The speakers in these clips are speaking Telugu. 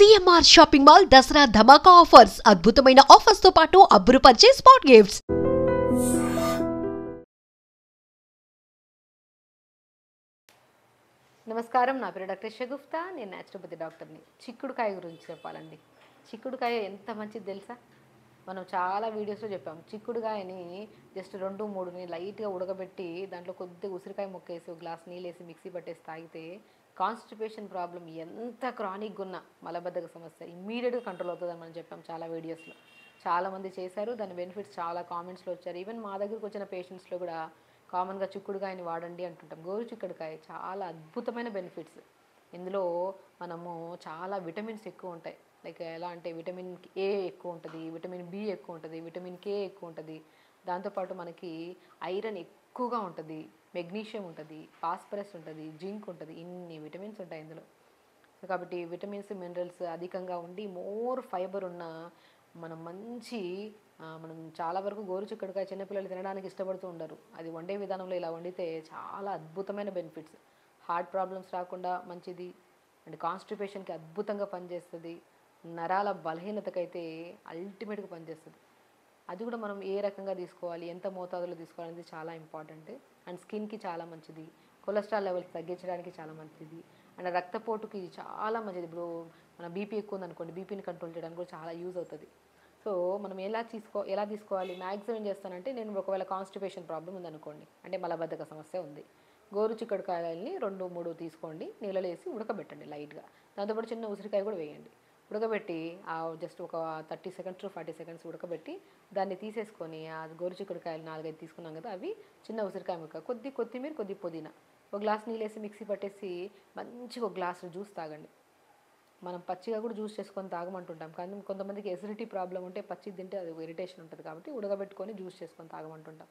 సిఎంఆర్ షాపింగ్ మాల్ దసరా ధమాకా ఆఫర్స్ అద్భుతమైన ఆఫర్స్ తో పాటు అబ్బురుపరిచే స్పాట్ గిఫ్ట్స్. నమస్కారం, నా పేరు డాక్టర్ షగుఫ్తా. నేను న్యాచురోపతి డాక్టర్ని. చిక్కుడుకాయ గురించి చెప్పాలండి. చిక్కుడుకాయ ఎంత మంచిది తెలుసా? మనం చాలా వీడియోస్లో చెప్పాం. చిక్కుడుకాయని జస్ట్ 2-3 లైట్గా ఉడకబెట్టి దాంట్లో కొద్దిగా ఉసిరికాయ ముక్కేసి ఒక గ్లాస్ నీళ్ళు వేసి మిక్సీ పట్టేసి తాగితే కాన్స్టిపేషన్ ప్రాబ్లం ఎంత క్రానిక్గా ఉన్న మలబద్ధక సమస్య ఇమ్మీడియట్గా కంట్రోల్ అవుతుందని మనం చెప్పాం చాలా వీడియోస్లో. చాలామంది చేశారు, దాని బెనిఫిట్స్ చాలా కామెంట్స్లో వచ్చారు. ఈవెన్ మా దగ్గరకు వచ్చిన పేషెంట్స్లో కూడా కామన్గా చిక్కుడుకాయని వాడండి అంటుంటాం. గోరు చిక్కుడుకాయ చాలా అద్భుతమైన బెనిఫిట్స్. ఇందులో మనము చాలా విటమిన్స్ ఎక్కువ ఉంటాయి. లైక్ ఎలా అంటే విటమిన్ ఏ ఎక్కువ ఉంటుంది, విటమిన్ బి ఎక్కువ ఉంటుంది, విటమిన్ కే ఎక్కువ ఉంటుంది. దాంతోపాటు మనకి ఐరన్ ఎక్కువగా ఉంటుంది, మెగ్నీషియం ఉంటుంది, ఫాస్ఫరస్ ఉంటుంది, జింక్ ఉంటుంది. ఇన్ని విటమిన్స్ ఉంటాయి ఇందులో. సో కాబట్టి విటమిన్స్ మినరల్స్ అధికంగా ఉండి మోర్ ఫైబర్ ఉన్న మనం చాలా వరకు గోరు చిక్కుడుకాయ చిన్నపిల్లలు తినడానికి ఇష్టపడుతూ ఉండరు. అది వండే విధానంలో ఇలా వండితే చాలా అద్భుతమైన బెనిఫిట్స్. హార్ట్ ప్రాబ్లమ్స్ రాకుండా మంచిది, అండ్ కాన్స్టిపేషన్కి అద్భుతంగా పనిచేస్తుంది. నరాల బలహీనతకైతే అల్టిమేట్గా పనిచేస్తుంది. అది కూడా మనం ఏ రకంగా తీసుకోవాలి, ఎంత మోతాదులో తీసుకోవాలనేది చాలా ఇంపార్టెంట్. అండ్ స్కిన్కి చాలా మంచిది, కొలెస్ట్రాల్ లెవెల్స్ తగ్గించడానికి చాలా మంచిది, అండ్ రక్తపోటుకి చాలా మంచిది. ఇప్పుడు మన బీపీ ఎక్కువ ఉందనుకోండి, బీపీని కంట్రోల్ చేయడానికి కూడా చాలా యూజ్ అవుతుంది. సో మనం ఎలా తీసుకోవాలి? మ్యాక్సిమం ఏం చేస్తానంటే, నేను ఒకవేళ కాన్స్టిపేషన్ ప్రాబ్లం ఉందనుకోండి, అంటే మలబద్ధక సమస్య ఉంది, గోరు చిక్కుడుకాయలని 2-3 తీసుకోండి, నీళ్ళలో వేసి ఉడకబెట్టండి లైట్గా. దాంతోపాటు చిన్న ఉసిరికాయ కూడా వేయండి. ఉడకబెట్టి జస్ట్ ఒక 30 సెకండ్స్ టు 40 సెకండ్స్ ఉడకబెట్టి దాన్ని తీసేసుకొని ఆ గోరు చిక్కుడుకాయలు 4-5 తీసుకున్నాం కదా, అవి చిన్న ఉసిరికాయ ముక్క, కొద్ది కొత్తిమీర, కొద్ది పుదీనా, ఒక గ్లాస్ నీళ్ళు వేసి మిక్సీ పట్టేసి మంచిగా ఒక గ్లాసు జ్యూస్ తాగండి. మనం పచ్చిగా కూడా జ్యూస్ చేసుకొని తాగమంటుంటాం, కానీ కొంతమందికి ఎసిడిటీ ప్రాబ్లం ఉంటే పచ్చి తింటే అది ఇరిటేషన్ ఉంటుంది, కాబట్టి ఉడకబెట్టుకొని జ్యూస్ చేసుకొని తాగమంటుంటాం.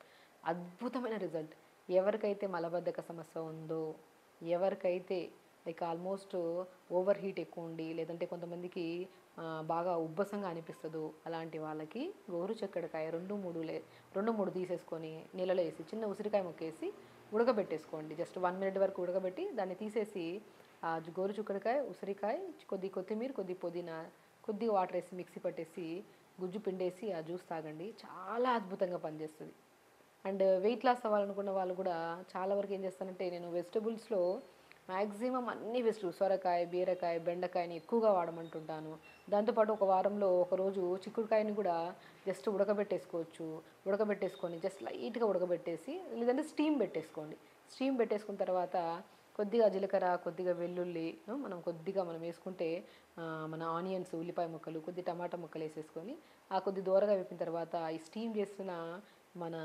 అద్భుతమైన రిజల్ట్. ఎవరికైతే మలబద్ధక సమస్య ఉందో, ఎవరికైతే లైక్ ఆల్మోస్ట్ ఓవర్ హీట్ ఎక్కువ ఉండి, లేదంటే కొంతమందికి బాగా ఉబ్బసంగా అనిపిస్తుందో, అలాంటి వాళ్ళకి గోరు చిక్కుడుకాయ 2-3 తీసేసుకొని నీళ్ళలో వేసి చిన్న ఉసిరికాయ ముక్కేసి ఉడకబెట్టేసుకోండి. జస్ట్ 1 మినిట్ వరకు ఉడకబెట్టి దాన్ని తీసేసి ఆ గోరు చిక్కుడుకాయ, ఉసిరికాయ, కొద్ది కొత్తిమీర, కొద్ది పుదీనా, కొద్దిగా వాటర్ వేసి మిక్సీ పట్టేసి గుజ్జు పిండేసి ఆ జ్యూస్ తాగండి. చాలా అద్భుతంగా పనిచేస్తుంది. అండ్ వెయిట్ లాస్ అవ్వాలనుకున్న వాళ్ళు కూడా చాలా వరకు ఏం చేస్తానంటే, నేను వెజిటబుల్స్లో మ్యాక్సిమం అన్ని వెజిటబుల్స్, సొరకాయ, బీరకాయ, బెండకాయని ఎక్కువగా వాడమంటుంటాను. దాంతోపాటు ఒక వారంలో ఒకరోజు చిక్కుడుకాయని కూడా జస్ట్ ఉడకబెట్టేసుకొని జస్ట్ లైట్గా ఉడకబెట్టేసి, లేదంటే స్టీమ్ పెట్టేసుకోండి. స్టీమ్ పెట్టేసుకున్న తర్వాత కొద్దిగా జీలకర్ర, కొద్దిగా వెల్లుల్లి, మనం వేసుకుంటే మన ఆనియన్స్, ఉల్లిపాయ ముక్కలు, కొద్ది టమాటా ముక్కలు వేసేసుకొని కొద్ది దూరగా వేపిన తర్వాత ఈ స్టీమ్ చేసిన మన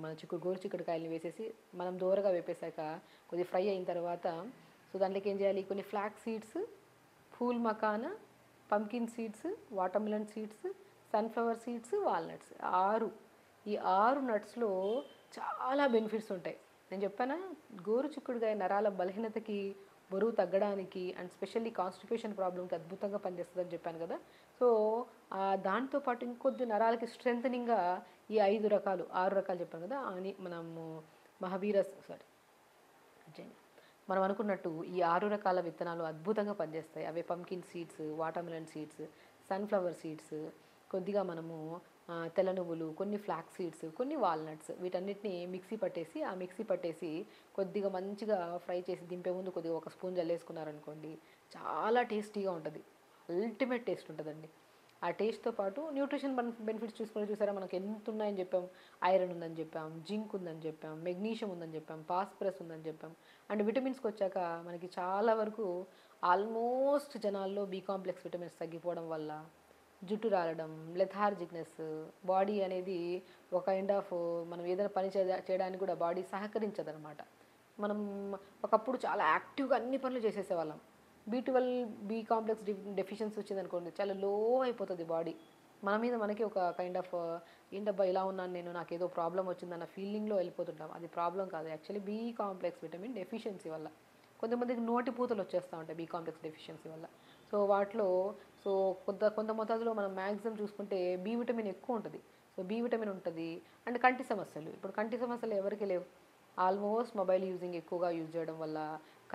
మన గోరు చిక్కుడుకాయలని వేసేసి మనం దూరగా వేపేశాక కొద్ది ఫ్రై అయిన తర్వాత, సో దాంట్లోకి ఏం చేయాలి, కొన్ని flax seeds, phool makhana, pumpkin seeds, watermelon seeds, sunflower seeds, walnuts, ఈ 6 నట్స్లో చాలా బెనిఫిట్స్ ఉంటాయి. నేను చెప్పానా, గోరు చిక్కుడుకాయ నరాల బలహీనతకి, బరువు తగ్గడానికి, అండ్ స్పెషల్లీ కాన్స్టిపేషన్ ప్రాబ్లంకి అద్భుతంగా పనిచేస్తుందని చెప్పాను కదా. సో దాంతోపాటు ఇంకొద్ది నరాలకి స్ట్రెంథనింగ్గా ఈ 6 రకాలు చెప్పాను కదా, అని మనం అనుకున్నట్టు ఈ 6 రకాల విత్తనాలు అద్భుతంగా పనిచేస్తాయి. అవే pumpkin seeds, watermelon seeds, sunflower seeds, కొద్దిగా మనము తెల్ల నువ్వులు, కొన్ని ఫ్లాక్స్ సీడ్స్, కొన్ని వాల్నట్స్, వీటన్నిటిని మిక్సీ పట్టేసి కొద్దిగా మంచిగా ఫ్రై చేసి దింపే ముందు కొద్దిగా ఒక స్పూన్ జల్లేసుకున్నారనుకోండి, చాలా టేస్టీగా ఉంటుంది. అల్టిమేట్ టేస్ట్ ఉంటుందండి. ఆ టేస్ట్తో పాటు న్యూట్రిషన్ బెనిఫిట్స్ చూసారా, మనకు ఎంత ఉన్నాయని చెప్పాం. ఐరన్ ఉందని చెప్పాం, జింక్ ఉందని చెప్పాం, మెగ్నీషియం ఉందని చెప్పాం, ఫాస్ఫరస్ ఉందని చెప్పాం. అండ్ విటమిన్స్కి వచ్చాక మనకి చాలా వరకు ఆల్మోస్ట్ జనాల్లో బి కాంప్లెక్స్ విటమిన్స్ తగ్గిపోవడం వల్ల జుట్టు రాలడం, లెథార్జిక్నెస్, బాడీ అనేది ఒక కైండ్ ఆఫ్ మనం ఏదైనా పని చేయడానికి కూడా బాడీ సహకరించదనమాట. మనం ఒకప్పుడు చాలా యాక్టివ్గా అన్ని పనులు చేసేసేవాళ్ళం. బి కాంప్లెక్స్ డెఫిషియన్సీ వచ్చిందనుకోండి, చాలా లో అయిపోతుంది బాడీ. మన మీద మనకి ఒక కైండ్ ఆఫ్ ఏంటబ్బా ఇలా ఉన్నాను నేను, నాకు ఏదో ప్రాబ్లం వచ్చిందన్న ఫీలింగ్లో వెళ్ళిపోతుంటాం. అది ప్రాబ్లం కాదు, actually be complex vitamin deficiency వల్ల. కొంతమందికి నోటి పూతలు వచ్చేస్తూ ఉంటాయి బి కాంప్లెక్స్ డెఫిషియన్సీ వల్ల. సో వాటిలో కొంత మోతాదులో మనం మ్యాక్సిమం చూసుకుంటే బి విటమిన్ ఎక్కువ ఉంటుంది. సో బి విటమిన్ ఉంటుంది. అండ్ కంటి సమస్యలు, ఇప్పుడు కంటి సమస్యలు ఎవరికి లేవు? ఆల్మోస్ట్ మొబైల్ ఎక్కువగా యూజ్ చేయడం వల్ల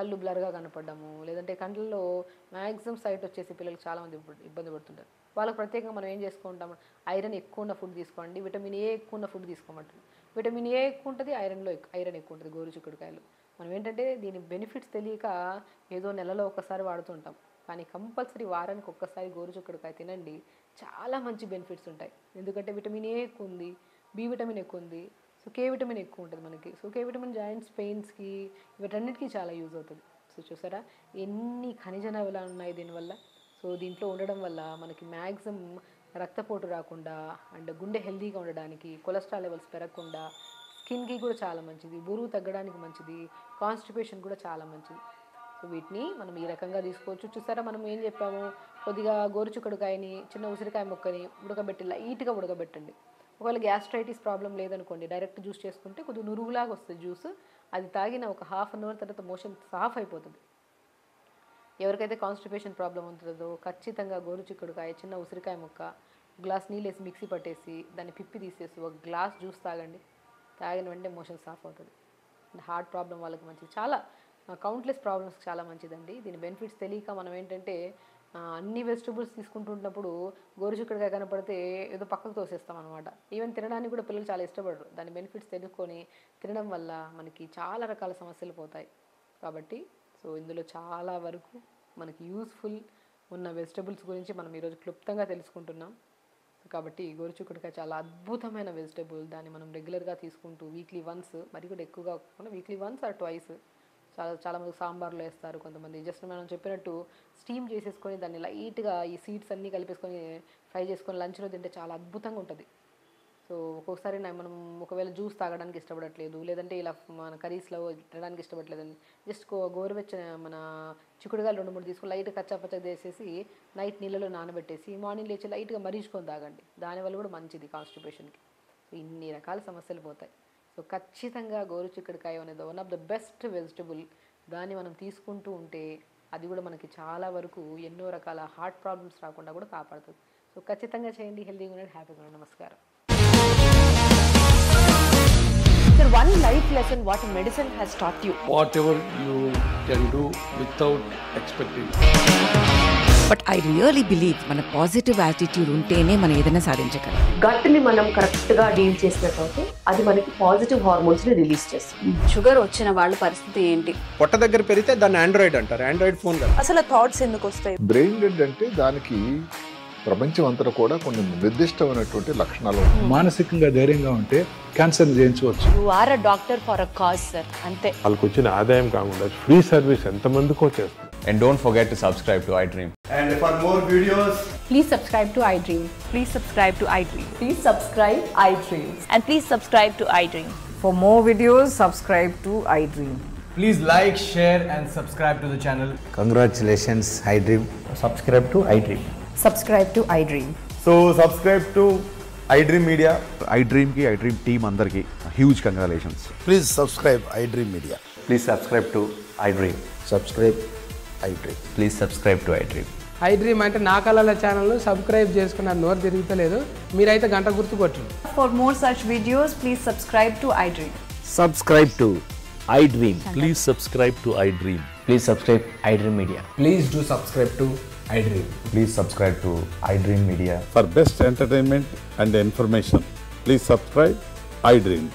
కళ్ళు బ్లర్గా కనపడము, లేదంటే కళ్ళల్లో మ్యాక్సిమం సైట్ వచ్చేసి పిల్లలు చాలామంది ఇబ్బంది పడుతుంటారు. వాళ్ళకి ప్రత్యేకంగా మనం ఏం చేసుకుంటాం, ఐరన్ ఎక్కువ ఉన్న ఫుడ్ తీసుకోండి, విటమిన్ ఏ ఎక్కువ ఉన్న ఫుడ్ తీసుకోమంటారు. విటమిన్ ఏ ఎక్కువ ఉంటుంది, ఐరన్ ఎక్కువ ఉంటుంది గోరుచిక్కుడుకాయలు. మనం ఏంటంటే దీని బెనిఫిట్స్ తెలియక ఏదో నెలలో ఒకసారి వాడుతుంటాం, కానీ కంపల్సరీ వారానికి ఒక్కసారి గోరుచిక్కుడుకాయ తినండి, చాలా మంచి బెనిఫిట్స్ ఉంటాయి. ఎందుకంటే విటమిన్ ఏ ఎక్కువ ఉంది, బి విటమిన్ ఎక్కువ ఉంది, సో కే విటమిన్ ఎక్కువ ఉంటుంది మనకి. సో కే విటమిన్ జాయింట్స్ పెయిన్స్కి వీటన్నిటికీ చాలా యూజ్ అవుతుంది. సో చూసారా ఎన్ని ఖనిజ లవణాలు ఉన్నాయి దీనివల్ల. సో దీంట్లో ఉండడం వల్ల మనకి మ్యాక్సిమం రక్తపోటు రాకుండా అండ్ గుండె హెల్తీగా ఉండడానికి, కొలెస్ట్రాల్ లెవెల్స్ పెరగకుండా, స్కిన్కి కూడా చాలా మంచిది, బరువు తగ్గడానికి మంచిది, కాన్స్టిపేషన్ కూడా చాలా మంచిది. సో వీటిని మనం ఈ రకంగా తీసుకోవచ్చు. చూసారా మనం ఏం చెప్పాము, కొద్దిగా గోరుచిక్కుడుకాయని చిన్న ఉసిరికాయ ముక్కని ఉడకబెట్టి లైట్గా ఉడకబెట్టండి. ఒకవేళ గ్యాస్ట్రైటిస్ ప్రాబ్లం లేదనుకోండి, డైరెక్ట్ జ్యూస్ చేసుకుంటే కొద్దిగా నురుగులాగా వస్తుంది జ్యూస్, అది తాగిన ఒక హాఫ్ అన్ అవర్ తర్వాత మోషన్ సాఫ్ అయిపోతుంది. ఎవరికైతే కాన్స్టిపేషన్ ప్రాబ్లం ఉంటుందో ఖచ్చితంగా గోరుచిక్కుడుకాయ చిన్న ఉసిరికాయ ముక్క గ్లాస్ నీళ్ళు వేసి మిక్సీ పట్టేసి దాన్ని పిప్పి తీసేసి ఒక గ్లాస్ జ్యూస్ తాగండి, తాగిన వెంటనే మోషన్ సాఫ్ అవుతుంది. హార్ట్ ప్రాబ్లం వాళ్ళకి మంచిది, చాలా కౌంట్లెస్ ప్రాబ్లమ్స్కి చాలా మంచిదండి. దీని బెనిఫిట్స్ తెలియక మనం ఏంటంటే అన్ని వెజిటబుల్స్ తీసుకుంటుంటున్నప్పుడు గోరుచిక్కుడుకాయ కనపడితే ఏదో పక్కకు తోసేస్తాం అనమాట. ఈవెన్ తినడానికి కూడా పిల్లలు చాలా ఇష్టపడరు. దాని బెనిఫిట్స్ తెలుసుకొని తినడం వల్ల మనకి చాలా రకాల సమస్యలు పోతాయి. కాబట్టి సో ఇందులో చాలా వరకు మనకి యూస్ఫుల్ ఉన్న వెజిటబుల్స్ గురించి మనం ఈరోజు క్లుప్తంగా తెలుసుకుంటున్నాం. కాబట్టి గోరుచిక్కుడుకాయ చాలా అద్భుతమైన వెజిటబుల్. దాన్ని మనం రెగ్యులర్గా తీసుకుంటూ వీక్లీ వన్స్, మరి కూడా ఎక్కువగా కాకుండా వీక్లీ వన్స్ ఆర్ ట్వైస్, చాలామంది సాంబార్లో వేస్తారు, కొంతమంది జస్ట్ మనం చెప్పినట్టు స్టీమ్ చేసేసుకొని దాన్ని లైట్గా ఈ సీడ్స్ అన్నీ కలిపేసుకొని ఫ్రై చేసుకొని లంచ్లో తింటే చాలా అద్భుతంగా ఉంటుంది. సో ఒక్కొక్కసారి మనం ఒకవేళ జ్యూస్ తాగడానికి ఇష్టపడట్లేదు, లేదంటే ఇలా మన కర్రీస్లో తినడానికి ఇష్టపడలేదండి, జస్ట్ గోరువెచ్చని మన చిక్కుడుగాయలు 2-3 తీసుకొని లైట్గా కచ్చాపచ్చగా చేసేసి నైట్ నీళ్ళలో నానబెట్టేసి మార్నింగ్ లేచి లైట్గా మరిగించుకొని తాగండి. దానివల్ల కూడా మంచిది కాన్స్టిపేషన్కి. సో ఇన్ని రకాల సమస్యలు పోతాయి. సో ఖచ్చితంగా గోరుచిక్కుడుకాయ అనేది one of the best vegetable. దాన్ని మనం తీసుకుంటూ ఉంటే అది కూడా మనకి చాలా వరకు ఎన్నో రకాల హార్ట్ ప్రాబ్లమ్స్ రాకుండా కూడా కాపాడుతుంది. సో ఖచ్చితంగా చేయండి, హెల్తీగా ఉండండి, హ్యాపీగా ఉండండి. నమస్కారం. Sir, one life lesson what medicine has taught you. Whatever you can do without expecting. But I really believe మన పాజిటివ్ యాటిట్యూడ్ ఉంటేనే మనం ఏదైనా సాధించగలం. గట్ని మనం కరెక్ట్గా డీల్ చేసినట్లయితే అది మనకి పాజిటివ్ హార్మోన్స్ని రిలీజ్ చేస్తుంది. షుగర్ వచ్చిన వాళ్ళ పరిస్థితి ఏంటి? పొట్ట దగ్గర పెరిగితే దాన్ని ఆండ్రాయిడ్ అంటారు, ఆండ్రాయిడ్ ఫోన్ కదా. అసలు థాట్స్ ఎందుకు వస్తాయి? బ్రెయిన్ డెడ్ అంటే దానికి ప్రపంచం అంతా కూడా కొన్ని నిర్దిష్టమైనటువంటి లక్షణాలు ఉంటాయి. మానసికంగా ధైర్యంగా ఉంటే క్యాన్సర్ జయించవచ్చు. You are a doctor for a cause sir, అంతే. వాళ్ళకి వచ్చిన ఆదాయం కాకుండా ఫ్రీ సర్వీస్ ఎంతమందికో చేస్తుంది. And don't forget to subscribe to iDream. And for more videos, Please subscribe to iDream. Please subscribe to iDream. Please subscribe iDream. And please subscribe to iDream. For more videos, subscribe to iDream. please like, share and subscribe to the channel. Congratulations, iDream. Subscribe to iDream. Subscribe to iDream. So subscribe to iDream Media. iDream ki iDream team andarki huge congratulations. Please subscribe iDream Media. Please subscribe to iDream. Subscribe iDream. Please subscribe to iDream. iDream అంటే నా కళల ఛానల్ సబ్స్క్రైబ్ చేసుకున్న నోరు తిరుగుతలేదు, మీరైతే గంట గుర్తు కొట్టండి. For more such videos, please subscribe to iDream. Subscribe to iDream. Please subscribe to iDream. Please subscribe iDream Media. Please do subscribe to iDream. Please subscribe to iDream Media. For best entertainment and information, please subscribe iDream.